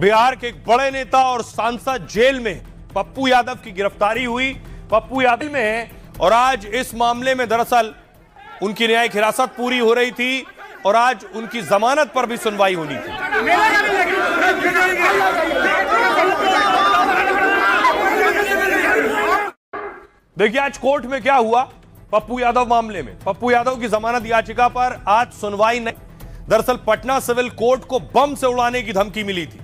बिहार के एक बड़े नेता और सांसद जेल में, पप्पू यादव की गिरफ्तारी हुई। पप्पू यादव में है और आज इस मामले में दरअसल उनकी न्यायिक हिरासत पूरी हो रही थी और आज उनकी जमानत पर भी सुनवाई होनी थी। देखिए आज कोर्ट में क्या हुआ पप्पू यादव मामले में। पप्पू यादव की जमानत याचिका पर आज सुनवाई नहीं। दरअसल पटना सिविल कोर्ट को बम से उड़ाने की धमकी मिली थी।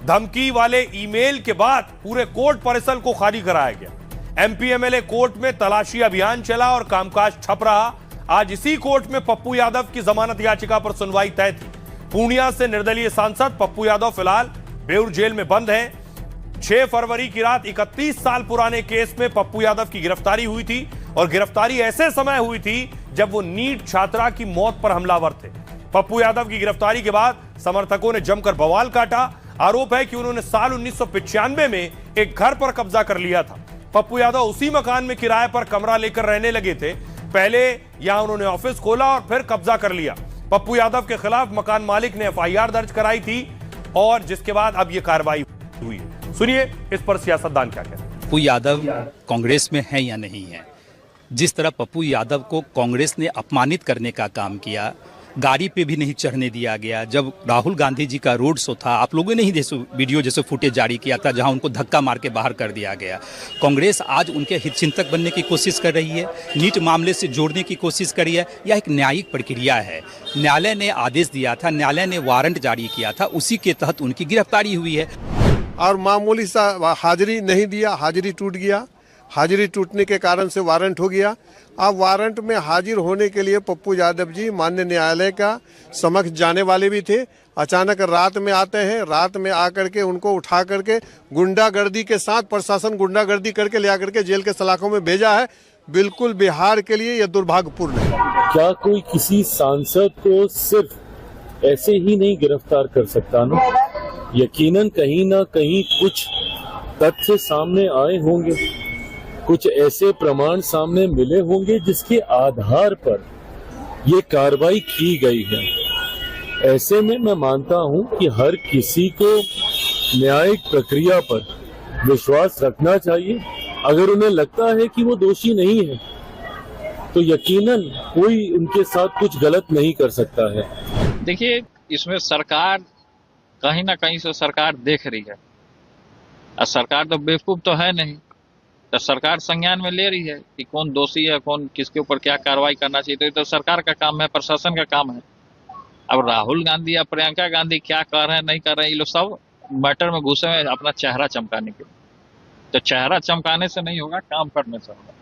धमकी वाले ईमेल के बाद पूरे कोर्ट परिसर को खाली कराया गया। एमपी एमएलए कोर्ट में तलाशी अभियान चला और कामकाज ठप रहा। आज इसी कोर्ट में पप्पू यादव की जमानत याचिका पर सुनवाई तय थी। पूर्णिया से निर्दलीय सांसद पप्पू यादव फिलहाल बेउर जेल में बंद है। 6 फरवरी की रात 31 साल पुराने केस में पप्पू यादव की गिरफ्तारी हुई थी और गिरफ्तारी ऐसे समय हुई थी जब वो नीट छात्रा की मौत पर हमलावर थे। पप्पू यादव की गिरफ्तारी के बाद समर्थकों ने जमकर बवाल काटा। आरोप है कि उन्होंने साल 1995 में एक घर पर कब्जा कर लिया था। पप्पू यादव उसी मकान में किराए पर कमरा लेकर रहने लगे थे। पहले यहां उन्होंने ऑफिस खोला और फिर कब्जा कर लिया। पप्पू यादव के खिलाफ मकान मालिक ने एफआईआर दर्ज कराई थी और जिसके बाद अब यह कार्रवाई हुई। सुनिए इस पर सियासतदान क्या कहते हैं। पप्पू यादव कांग्रेस में है या नहीं है। जिस तरह पप्पू यादव को कांग्रेस ने अपमानित करने का काम किया, गाड़ी पे भी नहीं चढ़ने दिया गया। जब राहुल गांधी जी का रोड शो था, आप लोगों ने ही वीडियो जैसे फुटेज जारी किया था जहां उनको धक्का मार के बाहर कर दिया गया। कांग्रेस आज उनके हितचिंतक बनने की कोशिश कर रही है, नीट मामले से जोड़ने की कोशिश कर रही है। यह एक न्यायिक प्रक्रिया है। न्यायालय ने आदेश दिया था, न्यायालय ने वारंट जारी किया था, उसी के तहत उनकी गिरफ्तारी हुई है। और मामूली सा हाजिरी नहीं दिया, हाजिरी टूट गया। हाजिरी टूटने के कारण से वारंट हो गया। अब वारंट में हाजिर होने के लिए पप्पू यादव जी माननीय न्यायालय का समक्ष जाने वाले भी थे। अचानक रात में आते हैं। रात में आकर के उनको उठा करके गुंडागर्दी के साथ प्रशासन गुंडागर्दी करके ले आकर के जेल के सलाखों में भेजा है। बिल्कुल बिहार के लिए यह दुर्भाग्यपूर्ण है। क्या कोई किसी सांसद को सिर्फ ऐसे ही नहीं गिरफ्तार कर सकता ना? यकीनन कहीं ना कहीं कुछ तथ्य सामने आए होंगे, कुछ ऐसे प्रमाण सामने मिले होंगे जिसके आधार पर ये कार्रवाई की गई है। ऐसे में मैं मानता हूं कि हर किसी को न्यायिक प्रक्रिया पर विश्वास रखना चाहिए। अगर उन्हें लगता है कि वो दोषी नहीं है तो यकीनन कोई उनके साथ कुछ गलत नहीं कर सकता है। देखिए, इसमें सरकार कहीं ना कहीं से सरकार देख रही है और सरकार तो बेवकूफ तो है नहीं, तो सरकार संज्ञान में ले रही है कि कौन दोषी है, कौन किसके ऊपर क्या कार्रवाई करना चाहिए। तो सरकार का काम है, प्रशासन का काम है। अब राहुल गांधी या प्रियंका गांधी क्या कर रहे हैं नहीं कर रहे हैं, ये लोग सब मैटर में घुसे हुए अपना चेहरा चमकाने के लिए। तो चेहरा चमकाने से नहीं होगा, काम करने से होगा।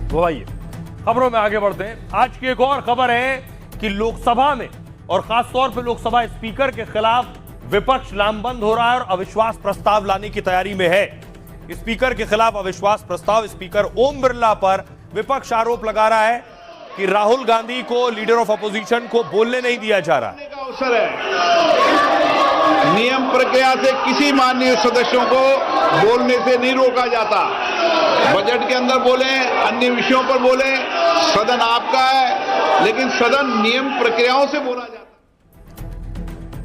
तो आइए खबरों में आगे बढ़ते हैं। आज की एक और खबर है कि लोकसभा में और खासतौर पर लोकसभा स्पीकर के खिलाफ विपक्ष लामबंद हो रहा है और अविश्वास प्रस्ताव लाने की तैयारी में है। स्पीकर के खिलाफ अविश्वास प्रस्ताव, स्पीकर ओम बिरला पर विपक्ष आरोप लगा रहा है कि राहुल गांधी को, लीडर ऑफ अपोजिशन को, बोलने नहीं दिया जा रहा है। अवसर है, नियम प्रक्रिया से किसी माननीय सदस्यों को बोलने से नहीं रोका जाता। बजट के अंदर बोले, अन्य विषयों पर बोले, सदन आपका है, लेकिन सदन नियम प्रक्रियाओं से बोला जाता है।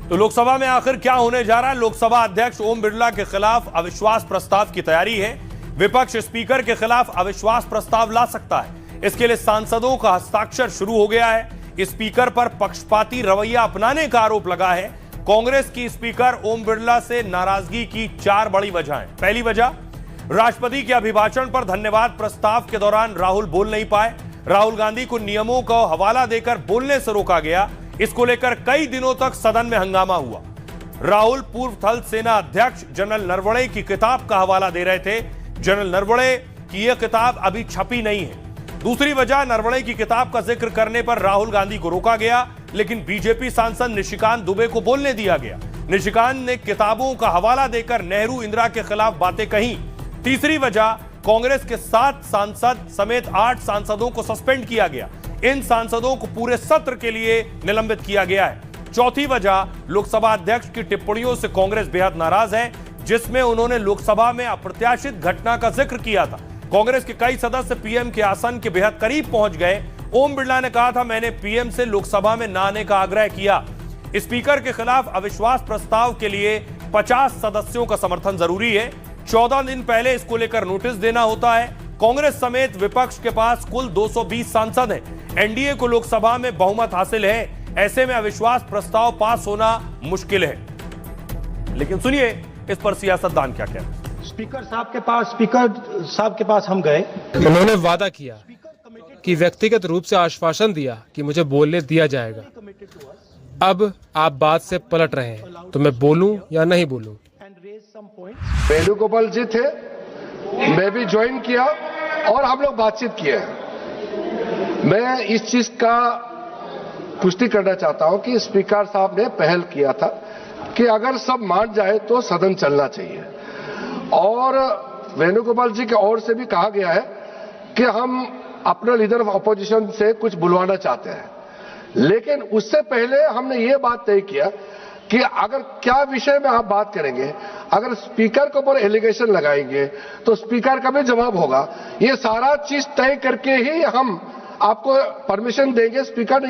तो लोकसभा में आखिर क्या होने जा रहा है? लोकसभा अध्यक्ष ओम बिरला के खिलाफ अविश्वास प्रस्ताव की तैयारी है। विपक्ष स्पीकर के खिलाफ अविश्वास प्रस्ताव ला सकता है। इसके लिए सांसदों का हस्ताक्षर शुरू हो गया है। स्पीकर पर पक्षपाती रवैया अपनाने का आरोप लगा है। कांग्रेस की स्पीकर ओम बिरला से नाराजगी की 4 बड़ी वजहें। पहली वजह, राष्ट्रपति के अभिभाषण पर धन्यवाद प्रस्ताव के दौरान राहुल बोल नहीं पाए। राहुल गांधी को नियमों का हवाला देकर बोलने से रोका गया। इसको लेकर कई दिनों तक सदन में हंगामा हुआ। राहुल पूर्व थल सेना अध्यक्ष जनरल नरवणे की किताब का हवाला दे रहे थे। जनरल नरवणे की यह किताब अभी छपी नहीं है। दूसरी वजह, नरवणे की किताब का जिक्र करने पर राहुल गांधी को रोका गया, लेकिन बीजेपी सांसद निशिकांत दुबे को बोलने दिया गया। निशिकांत ने किताबों का हवाला देकर नेहरू इंदिरा के खिलाफ बातें कही। तीसरी वजह, कांग्रेस के 7 सांसद समेत 8 सांसदों को सस्पेंड किया गया। इन सांसदों को पूरे सत्र के लिए निलंबित किया गया है। चौथी वजह, लोकसभा अध्यक्ष की टिप्पणियों से कांग्रेस बेहद नाराज है, जिसमें उन्होंने लोकसभा में अप्रत्याशित घटना का जिक्र किया था। कांग्रेस के कई सदस्य पीएम के आसन के बेहद करीब पहुंच गए। ओम बिरला ने कहा था, मैंने पीएम से लोकसभा में न आने का आग्रह किया। स्पीकर के खिलाफ अविश्वास प्रस्ताव के लिए 50 सदस्यों का समर्थन जरूरी है। 14 दिन पहले इसको लेकर नोटिस देना होता है। कांग्रेस समेत विपक्ष के पास कुल 220 सांसद हैं। एनडीए को लोकसभा में बहुमत हासिल है। ऐसे में अविश्वास प्रस्ताव पास होना मुश्किल है। लेकिन सुनिए इस पर सियासतदान क्या कहते हैं। स्पीकर साहब के पास हम गए। उन्होंने वादा किया कि व्यक्तिगत रूप से आश्वासन दिया कि मुझे बोलने दिया जाएगा। अब आप बात से पलट रहे हैं, तो मैं बोलूं या नहीं बोलूं? वेणुगोपाल जी थे, मैं भी ज्वाइन किया और हम लोग बातचीत किए। मैं इस चीज का पुष्टि करना चाहता हूं कि स्पीकर साहब ने पहल किया था कि अगर सब मान जाए तो सदन चलना चाहिए, और वेणुगोपाल जी की ओर से भी कहा गया है कि हम अपना लीडर ऑफ अपोजिशन से कुछ बुलवाना चाहते हैं। लेकिन उससे पहले हमने ये बात तय किया कि अगर क्या विषय में आप बात करेंगे, अगर स्पीकर के ऊपर एलिगेशन लगाएंगे तो स्पीकर का भी जवाब होगा। ये सारा चीज तय करके ही हम आपको परमिशन देंगे। स्पीकर